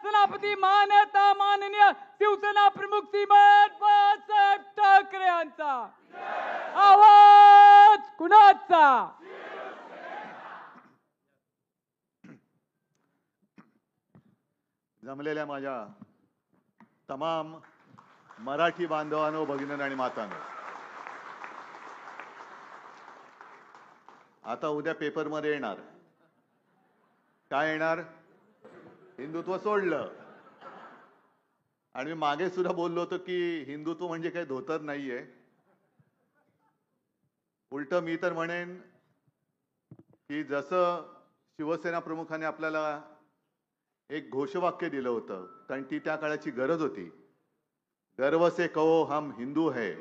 सेनापती मान्यता माननीय शिवसेना प्रमुख श्रीमंत बाळासाहेब ठाकरे यांचा आवाज कुणाचा? जमलेल्या माझ्या तमाम मराठी बांधवांनो, भगिनींनो आणि मातांनो, आता उद्या पेपरमध्ये येणार काय येणार? हिंदुत्व सोडलं. आणि मी मागे सुद्धा बोललो होतो की हिंदुत्व म्हणजे काही धोतर नाहीये. उलट मी तर म्हणेन की जसं शिवसेना प्रमुखाने आपल्याला एक घोषवाक्य दिलं होतं, कारण ती त्या काळाची गरज होती, गर्व से कहो हम हिंदू है,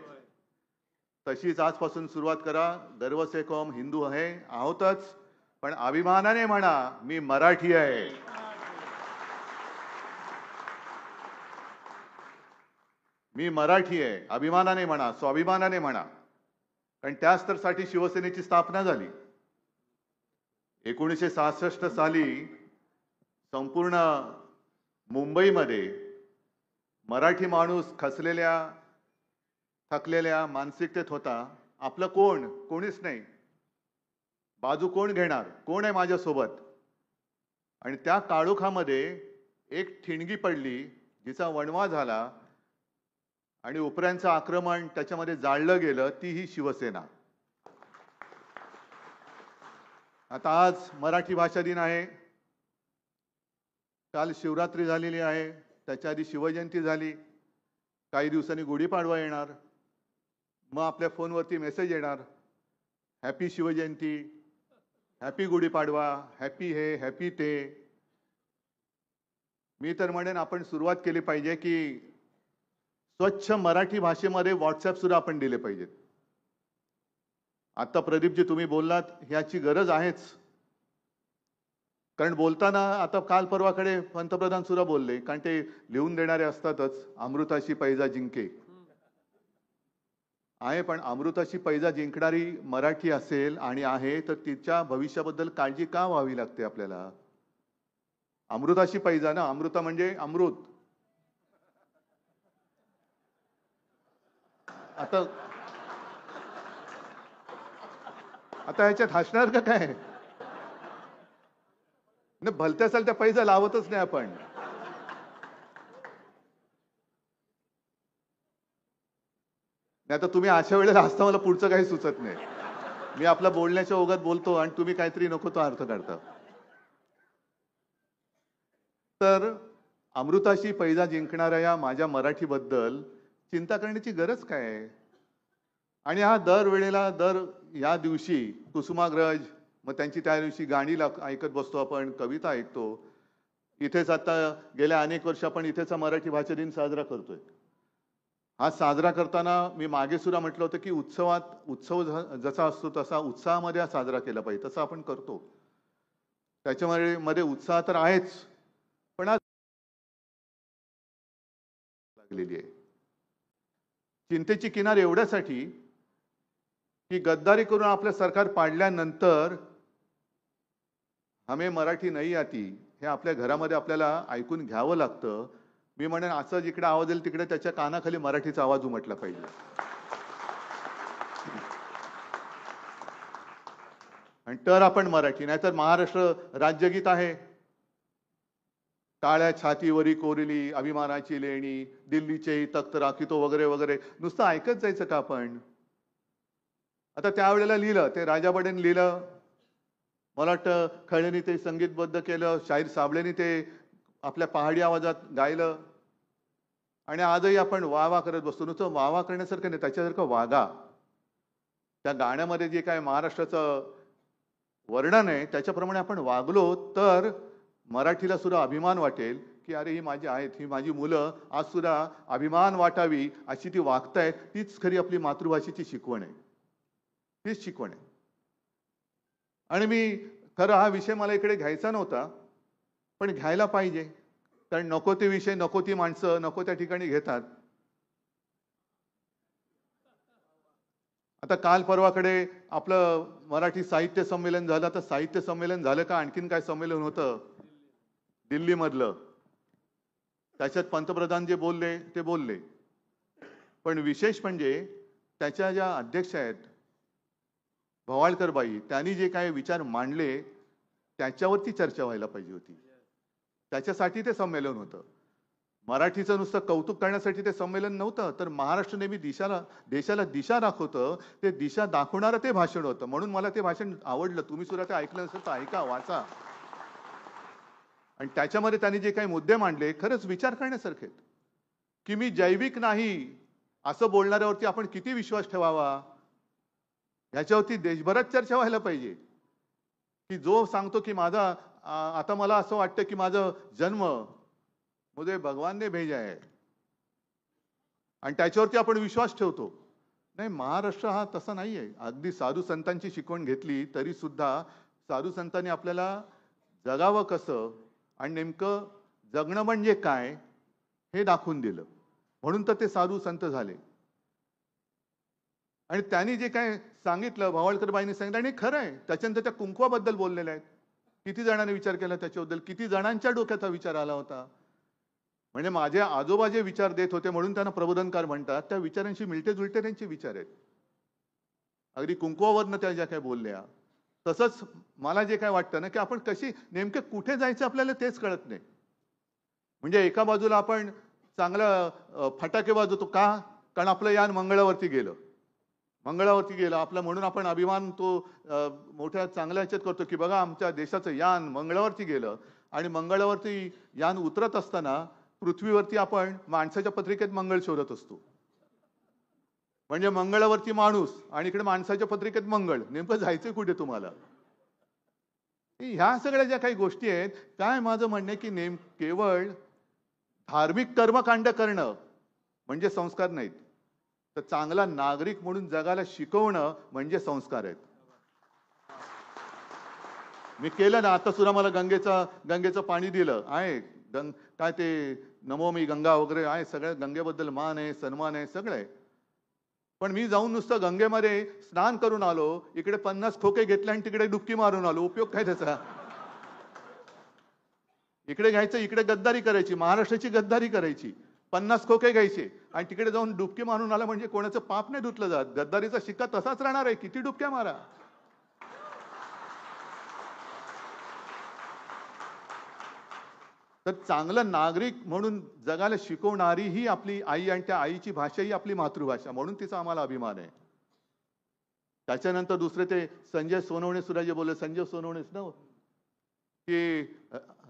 तशीच आजपासून सुरुवात करा. गर्व से कहो हम हिंदू है आहोतच, पण अभिमानाने म्हणा मी मराठी आहे. मी मराठी आहे अभिमानाने म्हणा, स्वाभिमानाने म्हणा. कारण त्याच तर साठी शिवसेनेची स्थापना झाली. 1966 साली संपूर्ण मुंबईमध्ये मराठी माणूस खचलेल्या थकलेल्या मानसिकतेत होता. आपलं कोण? कोणीच नाही. बाजू कोण घेणार? कोण आहे माझ्यासोबत? आणि त्या काळोखामध्ये एक ठिणगी पडली जिचा वणवा झाला आणि उपऱ्यांचं आक्रमण त्याच्यामध्ये जाळलं गेलं, ती ही शिवसेना. आता आज मराठी भाषा दिन आहे. काल शिवरात्री झालेली आहे, त्याच्या आधी शिवजयंती झाली, काही दिवसांनी गुढीपाडवा येणार. मग आपल्या फोनवरती मेसेज येणार, happy Shivjayanti, happy Gudhipadwa, happy हे हॅपी ते. मी तर म्हणेन आपण सुरुवात केली पाहिजे की स्वच्छ मराठी भाषेमध्ये व्हॉट्सअप सुद्धा आपण दिले पाहिजेत. आता प्रदीपजी तुम्ही बोललात, ह्याची गरज आहेच. कारण बोलताना आता काल परवाकडे पंतप्रधान सुद्धा बोलले, कारण ते लिहून देणारे असतातच, अमृताची पैजा जिंके आहे. पण अमृताची पैजा जिंकणारी मराठी असेल आणि आहे तर तिच्या भविष्याबद्दल काळजी का व्हावी लागते आपल्याला? अमृताची पैजा ना, अमृता म्हणजे अमृत. आता ह्याच्यात हसणार का काय? भलत्या चालत्या पैजा लावतच नाही आपण. नाही तर तुम्ही अशा वेळेला हसता, मला पुढचं काही सुचत नाही. मी आपल्या बोलण्याच्या ओघात बोलतो आणि तुम्ही काहीतरी नको तो अर्थ काढता. तर अमृताची पैजा जिंकणाऱ्या या माझ्या मराठीबद्दल चिंता करण्याची गरज काय आहे? आणि हा दरवेळेला या दिवशी कुसुमाग्रज, मग त्यांची त्या दिवशी गाणी ऐकत बसतो आपण, कविता ऐकतो. इथेच आता गेल्या अनेक वर्ष आपण इथेच मराठी भाषा दिन साजरा करतोय. हा साजरा करताना मी मागे सुद्धा म्हटलं होतं की उत्सव जसा असतो तसा उत्साहामध्ये हा साजरा केला पाहिजे, तसं आपण करतो. त्याच्यामध्ये उत्साह तर आहेच, पण आज लागलेली आहे. चिंतेची किनार एवढ्यासाठी की गद्दारी करून आपलं सरकार पाडल्यानंतर हमें मराठी नाही आती हे आपल्या घरामध्ये आपल्याला ऐकून घ्यावं लागतं. मी म्हणेन असं जिकडे आवाज येईल तिकडे त्याच्या कानाखाली मराठीचा आवाज उमटला पाहिजे. आणि तर आपण मराठी, नाहीतर महाराष्ट्र राज्यगीत आहे, टाळ्या छातीवरी कोरिली अभिमानाची लेणी, दिल्लीचे तख्त राखितो वगैरे वगैरे, नुसतं ऐकत जायचं का आपण? आता त्यावेळेला लिहिलं ते राजा बडेन लिहिलं, मला वाटतं खळेने ते संगीतबद्ध केलं, शाहीर साबळेने ते आपल्या पहाडी आवाजात गायलं. आणि आजही आपण वाह करत बसतो. नुसतं वाह करण्यासारखं नाही, त्याच्यासारखं वागा. त्या गाण्यामध्ये जे काय महाराष्ट्राचं वर्णन आहे त्याच्याप्रमाणे आपण वागलो तर मराठीला सुद्धा अभिमान वाटेल की अरे ही माझी आहेत, ही माझी मुलं आज सुद्धा अभिमान वाटावी अशी ती वागतायत. तीच खरी आपली मातृभाषेची शिकवण आहे, तीच शिकवण आहे. आणि मी खरं हा विषय मला इकडे घ्यायचा नव्हता, पण घ्यायला पाहिजे. कारण नको ते विषय, नको ती माणसं नको त्या ठिकाणी घेतात. आता काल परवाकडे आपलं मराठी साहित्य संमेलन झालं. तर साहित्य संमेलन झालं का आणखीन काय संमेलन होतं दिल्लीमधलं, त्याच्यात पंतप्रधान जे बोलले ते बोलले, पण विशेष म्हणजे त्याच्या ज्या अध्यक्ष आहेत भवाळकरबाई, त्यांनी जे काही विचार मांडले त्याच्यावरती चर्चा व्हायला पाहिजे होती. त्याच्यासाठी ते संमेलन होतं. मराठीचं नुसतं कौतुक करण्यासाठी ते संमेलन नव्हतं, तर महाराष्ट्र नेहमी देशाला दिशा दाखवतं, ते दिशा दाखवणारं ते भाषण होतं. म्हणून मला ते भाषण आवडलं. तुम्ही सुद्धा ते ऐकलं नसेल तर ऐका, वाचा. आणि त्याच्यामध्ये त्यांनी जे काही मुद्दे मांडले खरंच विचार करण्यासारखे आहेत. की मी जैविक नाही असं बोलणाऱ्यावरती आपण किती विश्वास ठेवावा, ह्याच्यावरती देशभरात चर्चा व्हायला पाहिजे. की जो सांगतो की आता मला असं वाटतं की माझं जन्म मुझे भगवान ने भेजा है, आणि त्याच्यावरती आपण विश्वास ठेवतो. नाही, महाराष्ट्र हा तसा नाहीये. अगदी साधू संतांची शिकवण घेतली तरी सुद्धा साधू संतांनी आपल्याला जगावं कसं आणि नेमकं जगणं म्हणजे काय हे दाखवून दिलं. म्हणून तर ते साधू संत झाले. आणि त्यांनी जे काय सांगितलं, भवाळकरबाईंनी सांगितलं, आणि खरं आहे. त्याच्यानंतर त्या कुंकवाबद्दल बोललेल्या आहेत. किती जणांनी विचार केला त्याच्याबद्दल, किती जणांच्या डोक्यात हा विचार आला होता. म्हणजे माझे आजोबा जे विचार देत होते म्हणून त्यांना प्रबोधनकार म्हणतात, त्या विचारांशी मिळते जुळते त्यांचे विचार आहेत. अगदी कुंकवावरनं त्या ज्या काय बोलल्या. तसंच मला जे काय वाटतं ना, की आपण कशी नेमके कुठे जायचं आपल्याला तेच कळत नाही. म्हणजे एका बाजूला आपण चांगला फटाके वाजवतो का, कारण आपलं यान मंगळावरती गेलं. आपलं म्हणून आपण अभिमान तो मोठ्या चांगल्या ह्याच्यात करतो की बघा आमच्या देशाचं यान मंगळावरती गेलं. आणि मंगळावरती यान उतरत असताना पृथ्वीवरती आपण माणसाच्या पत्रिकेत मंगळ शोधत असतो. म्हणजे मंगळावरती माणूस आणि इकडे माणसाच्या पत्रिकेत मंगळ, नेमकं जायचंय कुठे तुम्हाला. ह्या सगळ्या ज्या काही गोष्टी आहेत, काय माझं म्हणणं आहे की केवळ धार्मिक कर्मकांड करणं म्हणजे संस्कार नाहीत, तर चांगला नागरिक म्हणून जगाला शिकवणं म्हणजे संस्कार आहेत. मी केलं ना, आता सुद्धा मला गंगेचं पाणी दिलं आहे. काय ते नमोमी गंगा वगैरे आहे, सगळ्या गंगेबद्दल मान आहे, सन्मान आहे, सगळं आहे. पण मी जाऊन नुसतं गंगेमध्ये स्नान करून आलो, इकडे 50 खोके घेतले आणि तिकडे डुबकी मारून आलो, उपयोग काय त्याचा. इकडे घ्यायचं, इकडे गद्दारी करायची, महाराष्ट्राची गद्दारी करायची, 50 खोके घ्यायचे आणि तिकडे जाऊन डुबकी मारून आला म्हणजे कोणाचं पाप नाही धुतलं जात. गद्दारीचा शिक्का तसाच राहणार आहे, किती डुबक्या मारा. तर चांगलं नागरिक म्हणून जगाला शिकवणारी ही आपली आई, आणि त्या आईची भाषा ही आपली मातृभाषा, म्हणून तिचा आम्हाला अभिमान आहे. त्याच्यानंतर दुसरे ते संजय सोनवणे सुद्धा जे बोलले, संजय सोनवणेच ना, की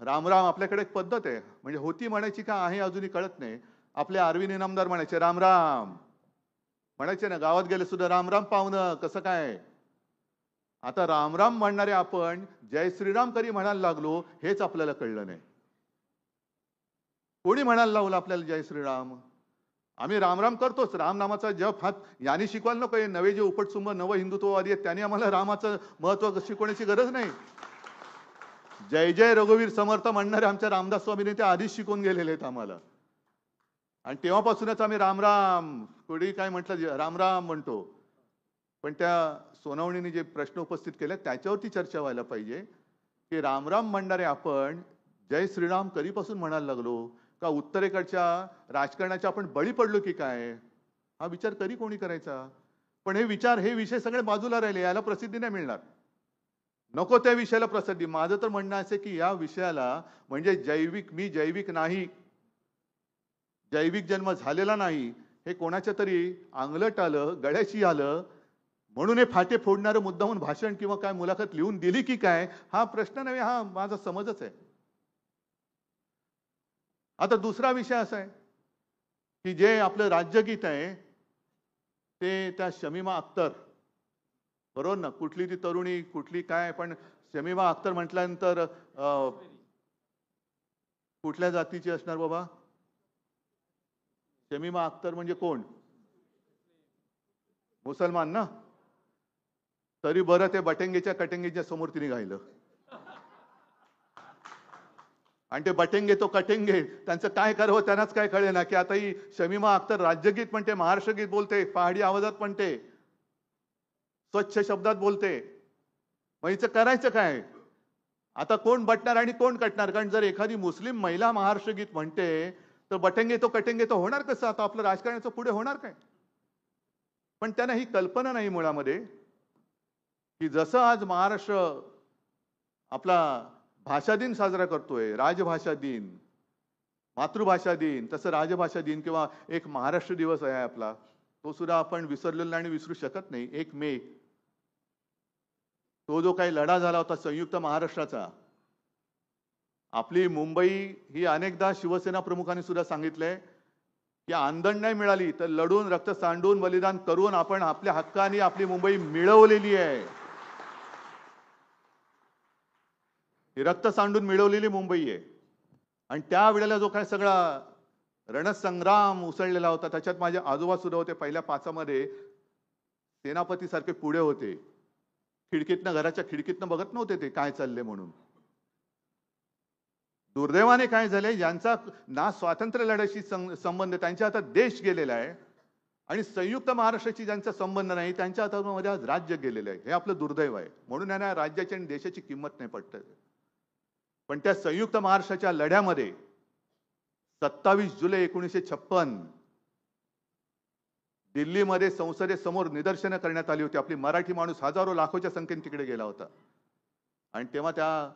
रामराम आपल्याकडे एक पद्धत आहे, म्हणजे होती म्हणायची का आहे अजूनही कळत नाही. आपले आरविन इनामदार म्हणायचे रामराम म्हणायचे ना, गावात गेले सुद्धा रामराम पाहुणं कसं काय. आता रामराम म्हणणारे आपण जय श्रीराम कधी म्हणायला लागलो हेच आपल्याला कळलं नाही. कोणी म्हणायला लावलं आपल्याला जय श्रीराम. आम्ही रामराम करतोच, राम नामाचा जप हात यांनी शिकवायला नको. नवे जे उपटसुंब नव हिंदुत्ववादी आहेत त्यांनी आम्हाला रामाचं महत्व शिकवण्याची गरज नाही. जय जय रघुवीर समर्थ म्हणणारे आमच्या रामदास स्वामीने ते आधीच शिकवून गेलेले आहेत आम्हाला. आणि तेव्हापासूनच आम्ही रामराम, कोणी काय म्हटलं रामराम म्हणतो. पण त्या सोनवणीने जे प्रश्न उपस्थित केले त्याच्यावरती चर्चा व्हायला पाहिजे की रामराम म्हणणारे आपण जय श्रीराम कधीपासून म्हणायला लागलो, का उत्तरेकडच्या राजकारणाच्या आपण बळी पडलो की काय, हा विचार कधी कोणी करायचा. पण हे विषय सगळे बाजूला राहिले, याला प्रसिद्धी नाही मिळणार. नको त्या विषयाला प्रसिद्धी. माझं तर म्हणणं असे की या विषयाला म्हणजे मी जैविक नाही, जैविक जन्म झालेला नाही, हे कोणाच्या तरी अंगलट आलं, गळ्याशी आलं म्हणून हे फाटे फोडणारं मुद्दामून भाषण किंवा काय मुलाखत लिहून दिली की काय, हा प्रश्न नव्हे, हा माझा समजच आहे. आता दुसरा विषय असा आहे की जे आपलं राज्यगीत आहे ते त्या शमीमा अख्तर, बरोबर ना, कुठली ती तरुणी कुठली काय, पण शमीमा अख्तर म्हटल्यानंतर कुठल्या जातीची असणार बाबा. शमीमा अख्तर म्हणजे कोण, मुसलमान ना. तरी बरं ते बटेंगेच्या कटेंगेच्या समोर तिने गायलं. आणि ते बटेंगे तो कटेंगे त्यांचं काय करावं त्यांनाच काय कळे ना, की आता ही शमीमा अख्तर राज्यगीत म्हणते, महाराष्ट्र गीत बोलते, पहाडी आवाजात म्हणते, स्वच्छ शब्दात बोलते. मग हिचं करायचं काय. आता कोण बटणार आणि कोण कटणार. कारण जर एखादी मुस्लिम महिला महाराष्ट्र गीत म्हणते तर बटेंगे तो कटेंगे तो होणार कसं? आता आपलं राजकारणाचं पुढे होणार काय? पण त्यांना ही कल्पना नाही मुळामध्ये, की जसं आज महाराष्ट्र आपला भाषा दिन साजरा करतोय, राजभाषा दिन, मातृभाषा दिन, तसं राजभाषा दिन किंवा एक महाराष्ट्र दिवस आहे आपला, तो सुद्धा आपण विसरलेला आणि विसरू शकत नाही. 1 मे, तो जो काही लढा झाला होता संयुक्त महाराष्ट्राचा, आपली मुंबई ही अनेकदा शिवसेना प्रमुखांनी सुद्धा सांगितलंय की आंदण नाही मिळाली तर लढून रक्त सांडून बलिदान करून आपण आपल्या हक्काने आपली मुंबई मिळवलेली आहे. ही रक्त सांडून मिळवलेली मुंबई आहे. आणि त्यावेळेला जो काय सगळा रणसंग्राम उसळलेला होता, त्याच्यात माझे आजोबा सुद्धा होते. पहिल्या 5मध्ये सेनापती सारखे पुढे होते. खिडकीतनं, घराच्या खिडकीतनं बघत नव्हते ते काय चालले म्हणून. दुर्दैवाने काय झाले, ज्यांचा ना स्वातंत्र्य लढ्याशी संबंध, त्यांच्या हातात देश गेलेला आहे, आणि संयुक्त महाराष्ट्राची ज्यांचा संबंध नाही त्यांच्या हातामध्ये आज राज्य गेलेलं आहे. हे आपलं दुर्दैव आहे. म्हणून यांना राज्याची आणि देशाची किंमत नाही पडत. पण त्या संयुक्त महाराष्ट्राच्या लढ्यामध्ये 27 जुलै 1956 दिल्लीमध्ये संसदेसमोर निदर्शनं करण्यात आली होती. आपली मराठी माणूस हजारो लाखोच्या संख्येने तिकडे गेला होता. आणि तेव्हा त्या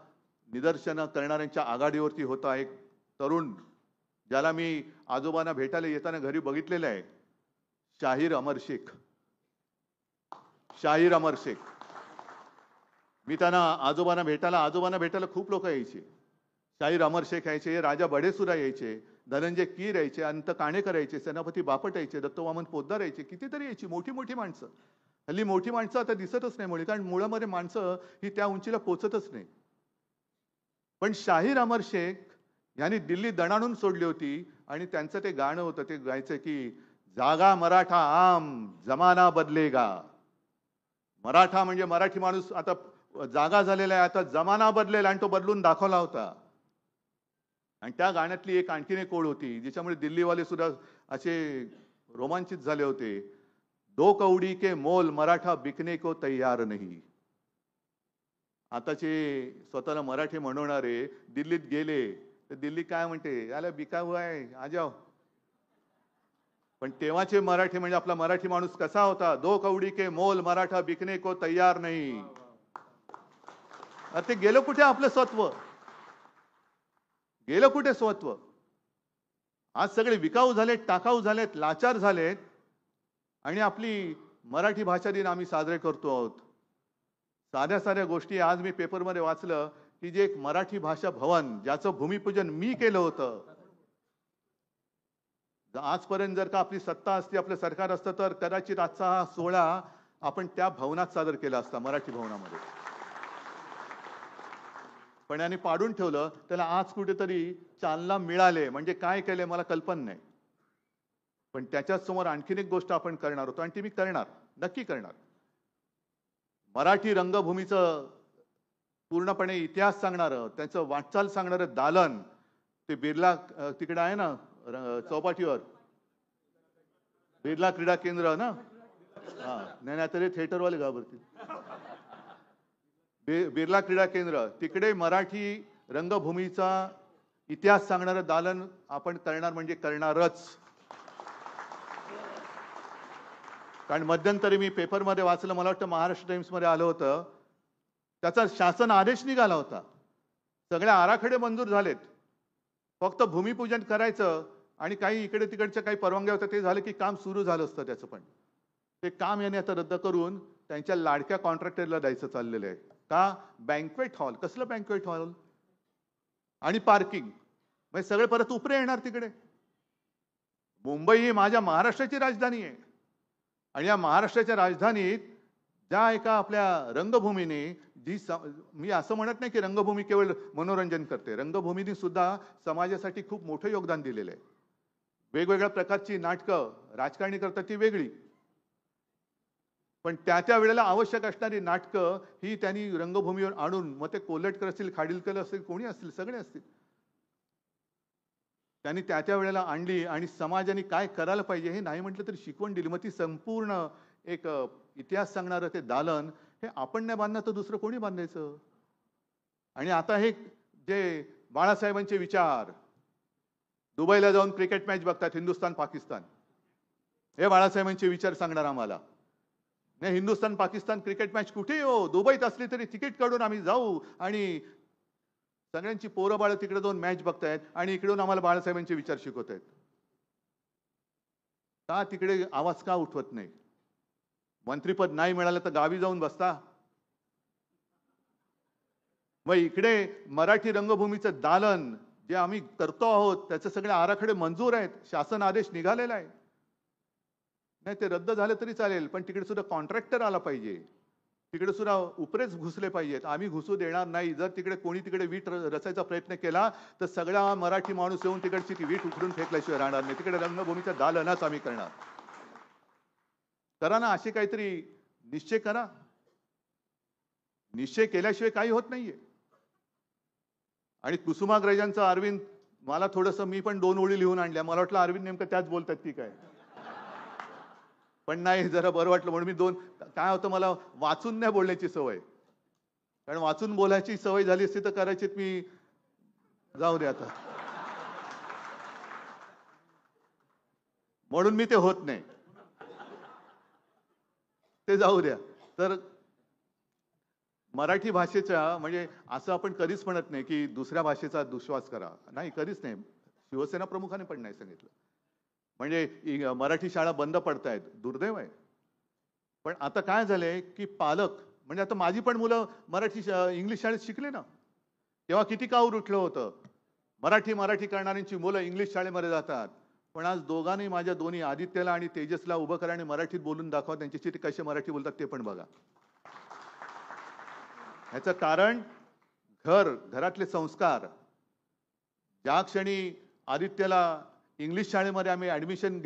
निदर्शनं करणाऱ्यांच्या आघाडीवरती होता एक तरुण, ज्याला मी आजोबांना भेटायला येताना घरी बघितलेलं आहे, शाहीर अमर शेख. शाहीर अमर शेख. मी त्यांना आजोबांना भेटायला खूप लोक यायचे. शाहीर अमर शेख यायचे, राजा बढेसुरा यायचे, धनंजय कीर यायचे, अंत काणेकर यायचे, सेनापती बापट यायचे, दत्त वामन पोद्दार यायचे, कितीतरी यायची मोठी मोठी माणसं. हल्ली मोठी माणसं आता दिसतच नाही मुळे, कारण मुळामध्ये माणसं ही त्या उंचीला पोचतच नाही. पण शाहीर अमर शेख यांनी दिल्ली दणाणून सोडली होती. आणि त्यांचं ते गाणं होतं, ते गायचं की जागा मराठा आम जमाना बदलेगा. मराठा म्हणजे मराठी माणूस आता जागा झालेला आहे, आता जमाना बदलेला, आणि तो बदलून दाखवला होता. आणि त्या गाण्यातली एक आणखीन एक ओळ होती ज्याच्यामुळे दिल्लीवाले सुद्धा असे रोमांचित झाले होते. 2 कौडी के मोल मराठा बिकने को तैयार नहीं. आताचे स्वतःला मराठी म्हणवणारे दिल्लीत गेले तर दिल्ली काय म्हणते, याला बिका हुआ है, आ जाओ. पण तेव्हाचे मराठी म्हणजे आपला मराठी माणूस कसा होता, 2 कौडी के मोल मराठा बिकने को तैयार नहीं. ते गेलं कुठे आपलं स्वत्व? गेलं कुठे स्वत्व? आज सगळे विकाऊ झालेत, टाकाऊ झालेत, लाचार झालेत. आणि आपली मराठी भाषा दिन आम्ही साजरे करतो आहोत. साध्या साध्या गोष्टी आज मी पेपरमध्ये वाचलं की जे एक मराठी भाषा भवन ज्याचं भूमिपूजन मी केलं होतं, आजपर्यंत जर का आपली सत्ता असती, आपलं सरकार असतं, तर कदाचित आजचा हा सोहळा आपण त्या भवनात सादर केला असता, मराठी भवनामध्ये. पण यांनी पाडून ठेवलं. त्याला आज कुठेतरी चालना मिळाले म्हणजे काय केले मला कल्पना नाही. पण त्याच्या समोर आणखीन एक गोष्ट आपण करणार होतो, आणि ती मी करणार, नक्की करणार. मराठी रंगभूमीचं पूर्णपणे इतिहास सांगणारं, त्याचं वाटचाल सांगणारं दालन ते बिर्ला तिकडे आहे ना चौपाटीवर, बिर्ला क्रीडा केंद्र ना. हा, नाही तरी थिएटरवाले घाबरतील. बिर्ला क्रीडा केंद्र तिकडे मराठी रंगभूमीचा इतिहास सांगणारं दालन आपण करणार म्हणजे करणारच. कारण मध्यंतरी मी पेपरमध्ये वाचलं, मला वाटतं महाराष्ट्र टाइम्स मध्ये आलं होतं, त्याचा शासन आदेश निघाला होता. सगळे आराखडे मंजूर झालेत, फक्त भूमिपूजन करायचं आणि काही इकडे तिकडच्या काही परवानग्या होत्या ते झालं की काम सुरू झालं असतं त्याचं. पण ते काम याने आता रद्द करून त्यांच्या लाडक्या कॉन्ट्रॅक्टरला द्यायचं चाललेलं आहे. का? Banquet hall. कसलं बँक्वेट हॉल आणि पार्किंग, म्हणजे सगळे परत उपरे येणार तिकडे. मुंबई ही माझ्या महाराष्ट्राची राजधानी आहे. आणि या महाराष्ट्राच्या राजधानीत ज्या एका आपल्या रंगभूमीने मी असं म्हणत नाही की रंगभूमी केवळ मनोरंजन करते, रंगभूमीने सुद्धा समाजासाठी खूप मोठं योगदान दिलेलं आहे. वेगवेगळ्या प्रकारची नाटकं राजकारणी करतात ती वेगळी, पण त्या वेळेला आवश्यक असणारी नाटकं ही त्यांनी रंगभूमीवर आणून, मग ते कोल्हटकर असतील, खाडीलकर असतील, कोणी असतील, सगळे असतील, त्यांनी त्या वेळेला आणली. आणि समाजाने काय करायला पाहिजे हे नाही म्हटलं तरी शिकवण दिली. मग ती संपूर्ण एक इतिहास सांगणारं ते दालन हे आपण नाही बांधणार तर दुसरं कोणी बांधायचं. आणि आता हे जे बाळासाहेबांचे विचार, दुबईला जाऊन क्रिकेट मॅच बघतात हिंदुस्थान पाकिस्तान. हे बाळासाहेबांचे विचार सांगणार आम्हाला. नाही, हिंदुस्थान पाकिस्तान क्रिकेट मॅच कुठेही हो, दुबईत असली तरी तिकीट काढून आम्ही जाऊ आणि सगळ्यांची पोरं बाळ तिकडे जाऊन मॅच बघतायत आणि इकडून आम्हाला बाळासाहेबांचे विचार शिकवतायत. का तिकडे आवाज का उठवत नाही? मंत्रीपद नाही मिळालं तर गावी जाऊन बसता. मग इकडे मराठी रंगभूमीचं दालन जे आम्ही करतो आहोत त्याचे सगळे आराखडे मंजूर आहेत, शासन आदेश निघालेला आहे. नाही ते रद्द झाले तरी चालेल, पण तिकडे सुद्धा कॉन्ट्रॅक्टर आला पाहिजे, तिकडे सुद्धा उपरेच घुसले पाहिजेत. आम्ही घुसू देणार नाही. जर तिकडे कोणी तिकडे वीट रचायचा प्रयत्न केला तर सगळा मराठी माणूस येऊन तिकडची ती वीट उखडून फेकल्याशिवाय राहणार नाही. तिकडे रंगभूमीचा दालनच आम्ही करणार. करा ना, असे काहीतरी निश्चय करा. निश्चय केल्याशिवाय काही होत नाहीये. आणि कुसुमाग्रजांचं अरविंद, मला थोडंसं, मी पण 2 ओळी लिहून आणल्या. मला वाटलं अरविंद नेमकं त्याच बोलतात की काय, पण नाही, जरा बरं वाटलं म्हणून मी 2. काय होतं, मला वाचून नाही बोलण्याची सवय, कारण वाचून बोलायची सवय झाली असती तर कदाचित मी, जाऊ दे आता, म्हणून मी ते होत नाही, ते जाऊ द्या. तर मराठी भाषेच्या म्हणजे असं आपण कधीच म्हणत नाही की दुसऱ्या भाषेचा दुश्वास करा, नाही, कधीच नाही. शिवसेना प्रमुखाने पण नाही सांगितलं. म्हणजे मराठी शाळा बंद पडतायत, दुर्दैव आहे. पण आता काय झालंय की पालक, म्हणजे आता माझी पण मुलं मराठी इंग्लिश शाळेत शिकले ना, तेव्हा किती काऊर उठलं होतं. मराठी करणाऱ्यांची मुलं इंग्लिश शाळेमध्ये जातात. पण आज दोघांनी, माझ्या दोन्ही आदित्यला आणि तेजसला उभं करा आणि मराठीत बोलून दाखवा, त्यांच्याशी ते कसे मराठी बोलतात ते पण बघा. ह्याचं कारण घरातले संस्कार. ज्या क्षणी आदित्यला इंग्लिश शाळेमध्ये आम्ही ऍडमिशन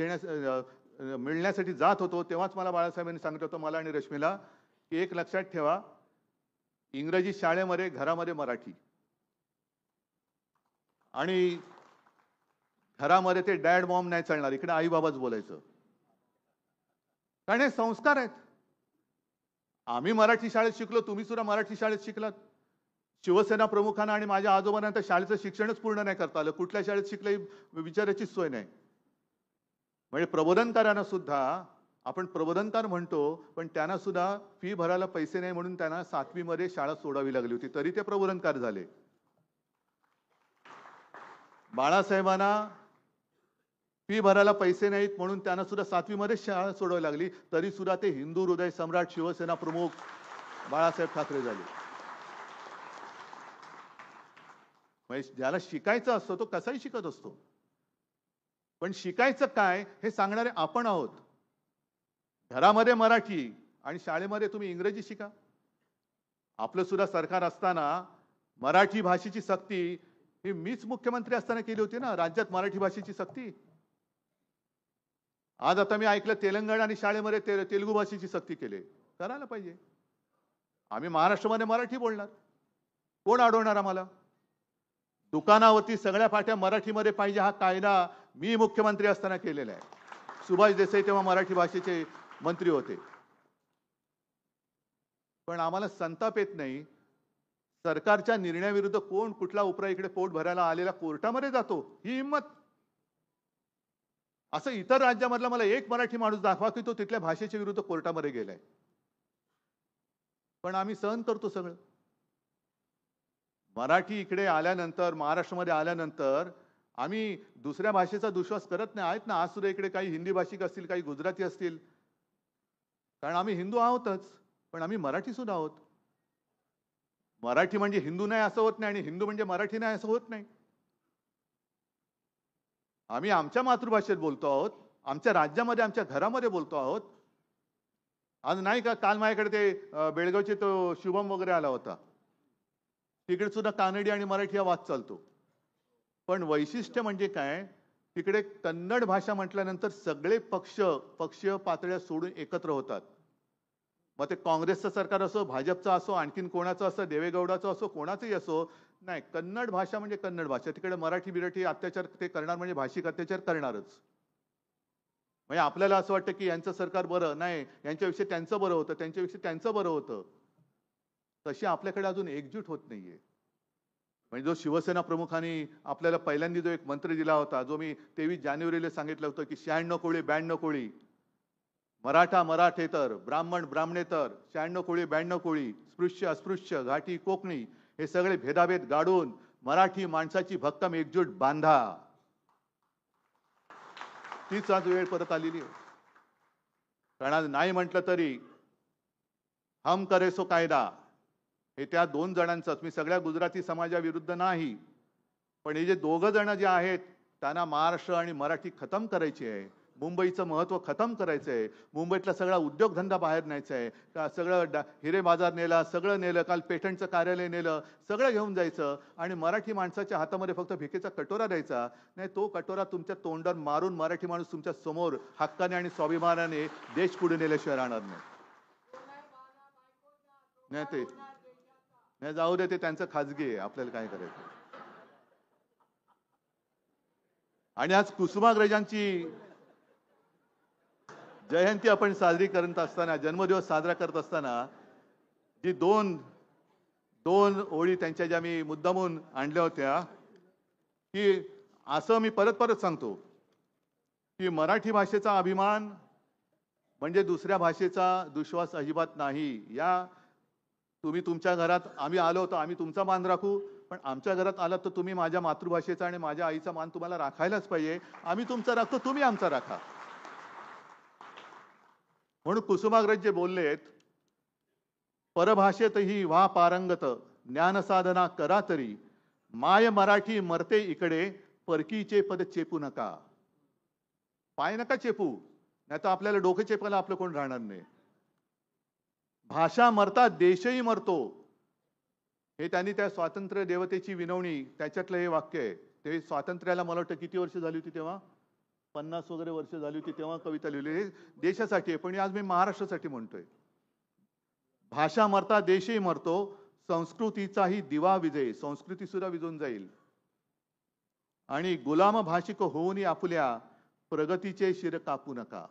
मिळण्यासाठी जात होतो तेव्हाच मला बाळासाहेबांनी सांगितलं होतं, मला आणि रश्मीला, की एक लक्षात ठेवा, इंग्रजी शाळेमध्ये घरामध्ये मराठी, आणि घरामध्ये ते डॅड मॉम नाही चालणार, इकडे आई बाबाच बोलायचं, कारण हे संस्कार आहेत. आम्ही मराठी शाळेत शिकलो, तुम्ही सुद्धा मराठी शाळेत शिकलात. शिवसेना प्रमुखांना आणि माझ्या आजोबांना तर शाळेचं शिक्षणच पूर्ण नाही करता आलं. कुठल्या शाळेत शिकले विचारायची सोय नाही. म्हणजे प्रबोधनकारांना सुद्धा, आपण प्रबोधनकार म्हणतो, पण त्यांना सुद्धा फी भरायला पैसे नाही म्हणून त्यांना 7वी मध्ये शाळा सोडावी लागली होती, तरी ते प्रबोधनकार झाले. बाळासाहेबांना फी भरायला पैसे नाहीत म्हणून त्यांना सुद्धा 7वी मध्ये शाळा सोडावी लागली, तरी सुद्धा ते हिंदू हृदय सम्राट शिवसेना प्रमुख बाळासाहेब ठाकरे झाले. म्हणजे ज्याला शिकायचं असतो तो कसाही शिकत असतो, पण शिकायचं काय हे सांगणारे आपण आहोत. घरामध्ये मराठी आणि शाळेमध्ये तुम्ही इंग्रजी शिका. आपलं सुद्धा सरकार असताना मराठी भाषेची सक्ती ही मीच मुख्यमंत्री असताना केली होती ना, राज्यात मराठी भाषेची सक्ती. आज आता मी ऐकलं तेलंगणा आणि शाळेमध्ये तेलुगू भाषेची सक्ती केली. करायला पाहिजे. आम्ही महाराष्ट्रामध्ये मराठी बोलणार, कोण अडवणार आम्हाला? दुकानावरती सगळ्या पाट्या मराठीमध्ये पाहिजे हा कायदा मी मुख्यमंत्री असताना केलेला आहे. सुभाष देसाई तेव्हा मराठी भाषेचे मंत्री होते. पण आम्हाला संताप येत नाही. सरकारच्या निर्णयाविरुद्ध कोण कुठला उपरा इकडे पोट भरायला आलेला कोर्टामध्ये जातो, ही हिंमत. असं इतर राज्यामधला मला एक मराठी माणूस दाखवा की तो तिथल्या भाषेच्या विरुद्ध कोर्टामध्ये गेलाय. पण आम्ही सहन करतो सगळं. मराठी इकडे आल्यानंतर, महाराष्ट्रामध्ये आल्यानंतर आम्ही दुसऱ्या भाषेचा दुश्वास करत नाही. आहेत ना आज सुद्धा इकडे काही हिंदी भाषिक असतील, काही गुजराती असतील, कारण आम्ही हिंदू आहोतच, पण आम्ही मराठी सुद्धा आहोत. मराठी म्हणजे हिंदू नाही असं होत नाही आणि हिंदू म्हणजे मराठी नाही असं होत नाही. आम्ही आमच्या मातृभाषेत बोलतो आहोत, आमच्या राज्यामध्ये, आमच्या घरामध्ये बोलतो आहोत. आज नाही का, काल माझ्याकडे ते बेळगावचे तो शुभम वगैरे आला होता, तिकडे सुद्धा कानडी आणि मराठी हा वाद चालतो. पण वैशिष्ट्य म्हणजे काय, तिकडे कन्नड भाषा म्हटल्यानंतर सगळे पक्षीय पातळ्या सोडून एकत्र होतात. मग ते काँग्रेसचं सरकार असो, भाजपचं असो, आणखीन कोणाचं असो, देवेगौडाचं असो, कोणाचंही असो, नाही, कन्नड भाषा म्हणजे कन्नड भाषा. तिकडे मराठी बिराठी अत्याचार ते करणार म्हणजे भाषिक अत्याचार करणारच. म्हणजे आपल्याला असं वाटतं की यांचं सरकार बरं नाही, यांच्याविषयी त्यांचं बरं होतं, त्यांच्याविषयी त्यांचं बरं होतं. तशी आपल्याकडे अजून एकजूट होत नाहीये. म्हणजे जो शिवसेना प्रमुखांनी आपल्याला पहिल्यांदा जो एक मंत्र दिला होता, जो मी 23 जानेवारीला सांगितलं होतं की 96 कोळी 92 कोळी, मराठा मराठेतर, ब्राह्मण ब्राह्मणेतर, 96 कोळी 92 कोळी, स्पृश्य अस्पृश्य, घाटी कोकणी, हे सगळे भेदाभेद गाडून मराठी माणसाची भक्कम एकजूट बांधा. तीच आज वेळ परत आलेली आहे. कारण आज नाही म्हटलं तरी हम करे सो कायदा हे त्या 2 जणांचंच. मी सगळ्या गुजराती समाजाविरुद्ध नाही, पण हे जे 2 जण जे आहेत त्यांना महाराष्ट्र आणि मराठी खतम करायची आहे. मुंबईचं महत्व खतम करायचं आहे. मुंबईतला सगळा उद्योगधंदा बाहेर न्यायचा आहे. का सगळं हिरे बाजार नेला, सगळं नेलं, काल पेटंटचं कार्यालय नेलं, सगळं घेऊन जायचं आणि मराठी माणसाच्या हातामध्ये फक्त भिकेचा कटोरा द्यायचा. नाही, तो कटोरा तुमच्या तोंडावर मारून मराठी माणूस तुमच्या समोर हक्काने आणि स्वाभिमानाने देश पुढे नेल्याशिवाय राहणार नाही. नाही ते नाही, जाऊ दे, ते त्यांचं खाजगी आहे, आपल्याला काय करायचं. आणि आज कुसुमाग्रजांची जयंती आपण साजरी करत असताना, जन्मदिवस साजरा करत असताना जी दोन ओळी त्यांच्या ज्या मी मुद्दामून आणल्या होत्या, की असं मी परत परत सांगतो की मराठी भाषेचा अभिमान म्हणजे दुसऱ्या भाषेचा दुश्वास अजिबात नाही. या तुम्ही तुमच्या घरात, आम्ही आलो तर आम्ही तुमचा मान राखू, पण आमच्या घरात आलात तर तुम्ही माझ्या मातृभाषेचा आणि माझ्या आईचा मान तुम्हाला राखायलाच पाहिजे. आम्ही तुमचा राखतो, तुम्ही आमचा राखा. म्हणून कुसुमाग्रज जे बोललेत, परभाषेतही व्हा पारंगत, ज्ञानसाधना करा तरी, माय मराठी मरते इकडे, परकीचे पद चेपू नका. पाय नका चेपू, नाही तर आपल्याला डोके चेपायला आपलं कोण राहणार नाही. भाषा मरता देशही मरतो, हे त्यांनी त्या स्वातंत्र्य देवतेची विनवणी, त्याच्यातलं हे वाक्य आहे. ते स्वातंत्र्याला मला वाटतं किती वर्ष झाली होती तेव्हा, 50 वगैरे वर्ष झाली होती तेव्हा कविता लिहिली. देशासाठी आहे, पण आज मी महाराष्ट्रासाठी म्हणतोय. भाषा मरता देशही मरतो, संस्कृतीचाही दिवा विझे, संस्कृती सुद्धा विझून जाईल. आणि गुलाम भाषिक होऊन आपुल्या प्रगतीचे शिर कापू नका.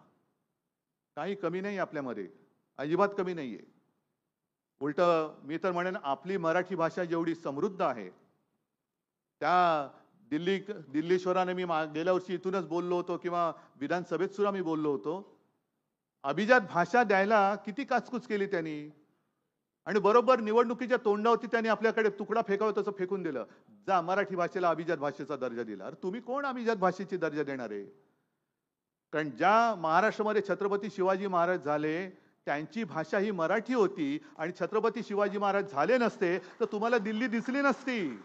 काही कमी नाही आपल्यामध्ये, अजिबात कमी नाहीये. उलट मी तर म्हणेन, आपली मराठी भाषा जेवढी समृद्ध आहे, त्या दिल्लीश्वराने मी गेल्या वर्षी इथूनच बोललो होतो, किंवा विधानसभेत सुद्धा मी बोललो होतो. अभिजात भाषा द्यायला किती काचकूच केली त्यांनी, आणि बरोबर निवडणुकीच्या तोंडावरती त्यांनी आपल्याकडे तुकडा फेकावा तसं फेकून दिलं. जा, मराठी भाषेला अभिजात भाषेचा दर्जा दिला. अरे तुम्ही कोण अभिजात भाषेची दर्जा देणार आहे? कारण ज्या महाराष्ट्रामध्ये छत्रपती शिवाजी महाराज झाले, त्यांची भाषा ही मराठी होती, आणि छत्रपती शिवाजी महाराज झाले नसते तर तुम्हाला दिल्ली दिसली नसती.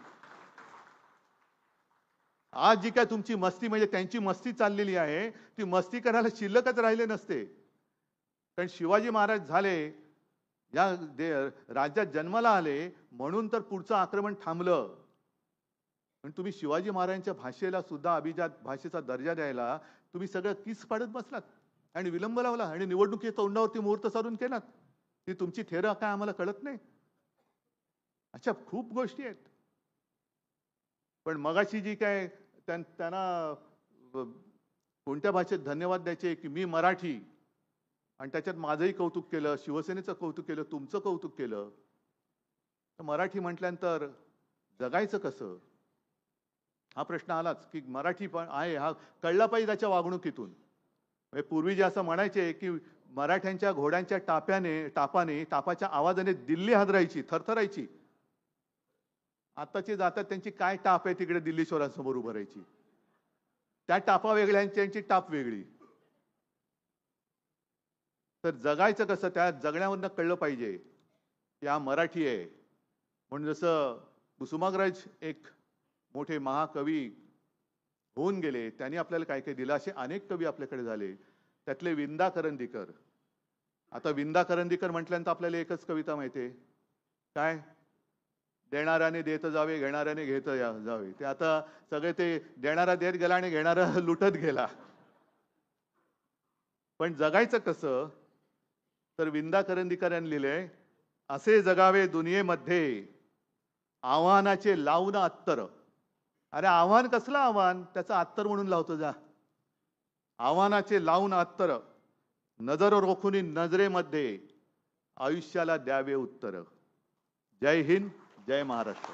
आज जी काय तुमची मस्ती, म्हणजे त्यांची मस्ती चाललेली आहे, ती मस्ती करायला शिल्लकच राहिले नसते. कारण शिवाजी महाराज झाले, या राज्यात जन्माला आले, म्हणून तर पुढचं आक्रमण थांबलं. पण तुम्ही शिवाजी महाराजांच्या भाषेला सुद्धा अभिजात भाषेचा दर्जा द्यायला तुम्ही सगळं किस पाडत बसलात आणि विलंब लावला, आणि निवडणुकीच्या तोंडावरती मुहूर्त साधून केलात. ती तुमची थेरं काय आम्हाला कळत नाही. अशा खूप गोष्टी आहेत. पण मगाशी जी काय त्यांना कोणत्या भाषेत धन्यवाद द्यायचे, की मी मराठी, आणि त्याच्यात माझंही कौतुक केलं, शिवसेनेचं कौतुक केलं, तुमचं कौतुक केलं. तर मराठी म्हटल्यानंतर जगायचं कसं, हा प्रश्न आलाच. की मराठी पण आहे, हा कळला पाहिजे त्याच्या वागणुकीतून. पूर्वी जे असं म्हणायचे की मराठ्यांच्या घोड्यांच्या टापाच्या आवाजाने दिल्ली हादरायची, थरथरायची. आताची जातात त्यांची काय टाप आहे तिकडे दिल्लीश्वरांसमोर उभं राहायची. त्या टापा वेगळ्या, त्यांची टाप वेगळी. तर जगायचं कसं, त्या जगण्यावरनं कळलं पाहिजे की हा मराठी आहे. म्हणून जसं कुसुमाग्रज एक मोठे महाकवी होऊन गेले, त्यांनी आपल्याला काय काय दिलं, असे अनेक कवी आपल्याकडे झाले. त्यातले विंदा करंदीकर. आता विंदा करंदीकर म्हटल्यानंतर आपल्याला एकच कविता माहितीये, काय, देणाऱ्याने देत जावे, घेणाऱ्याने घेत जावे. ते आता सगळे ते देणारा देत गेला आणि घेणारा लुटत गेला. पण जगायचं कसं, तर विंदा करंदीकर यांनी लिहिलंय, असे जगावे दुनियेमध्ये आव्हानाचे लावून अत्तर. अरे आव्हान कसलं आव्हान, त्याचं अत्तर म्हणून लावतो जा. आव्हानाचे लावून अत्तर, नजर रोखून नजरेमध्ये आयुष्याला द्यावे उत्तर. जय हिंद, जय महाराष्ट्र.